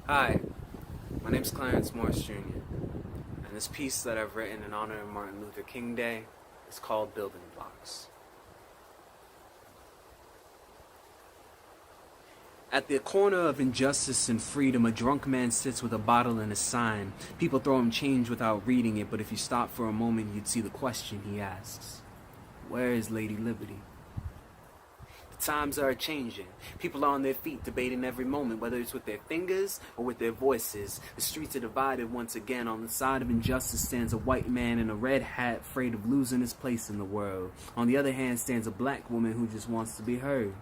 Hi, my name's Clarence Morse Jr., and this piece that I've written in honor of Martin Luther King Day is called Building Blocks. At the corner of injustice and freedom, a drunk man sits with a bottle and a sign. People throw him change without reading it, but if you stop for a moment, you'd see the question he asks. Where is Lady Liberty? The times are changing. People are on their feet debating every moment, whether it's with their fingers or with their voices. The streets are divided once again. On the side of injustice stands a white man in a red hat, afraid of losing his place in the world. On the other hand stands a black woman who just wants to be heard.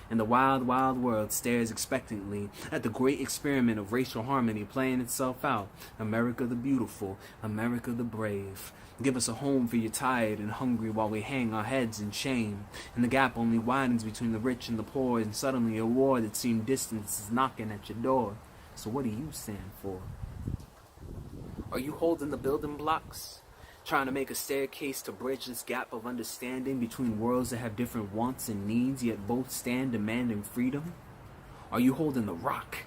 And the wild, wild world stares expectantly at the great experiment of racial harmony playing itself out. America the beautiful, America the brave. Give us a home for your tired and hungry while we hang our heads in shame. And the gap only widens between the rich and the poor, and suddenly a war that seemed distant is knocking at your door. So what do you stand for? Are you holding the building blocks? Trying to make a staircase to bridge this gap of understanding between worlds that have different wants and needs, yet both stand demanding freedom? Are you holding the rock?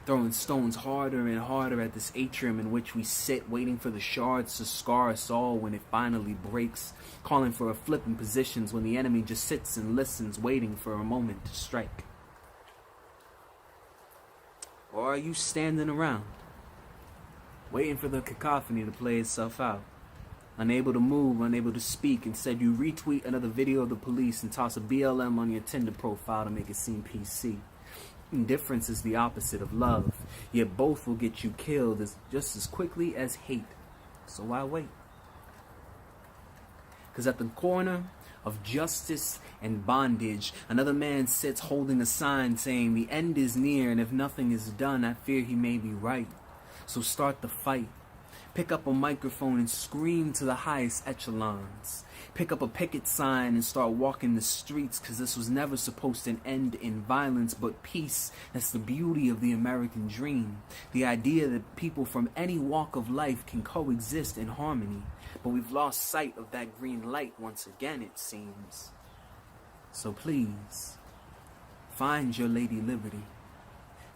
Throwing stones harder and harder at this atrium in which we sit, waiting for the shards to scar us all when it finally breaks, calling for a flip in positions when the enemy just sits and listens, waiting for a moment to strike? Or are you standing around, waiting for the cacophony to play itself out? Unable to move, unable to speak, instead you retweet another video of the police and toss a BLM on your Tinder profile to make it seem PC. Indifference is the opposite of love, yet both will get you killed just as quickly as hate. So why wait? Because at the corner of justice and bondage, another man sits holding a sign saying the end is near, and if nothing is done, I fear he may be right. So start the fight. Pick up a microphone and scream to the highest echelons. Pick up a picket sign and start walking the streets, because this was never supposed to end in violence but peace. That's the beauty of the American dream. The idea that people from any walk of life can coexist in harmony. But we've lost sight of that green light once again, it seems. So please, find your Lady Liberty.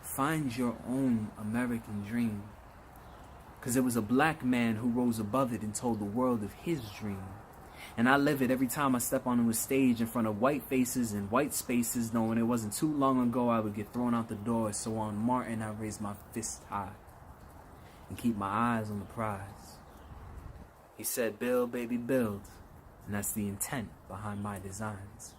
Find your own American dream. Because it was a black man who rose above it and told the world of his dream. And I live it every time I step onto a stage in front of white faces and white spaces, knowing it wasn't too long ago I would get thrown out the door. So on Martin, I raise my fist high and keep my eyes on the prize. He said, build, baby, build. And that's the intent behind my designs.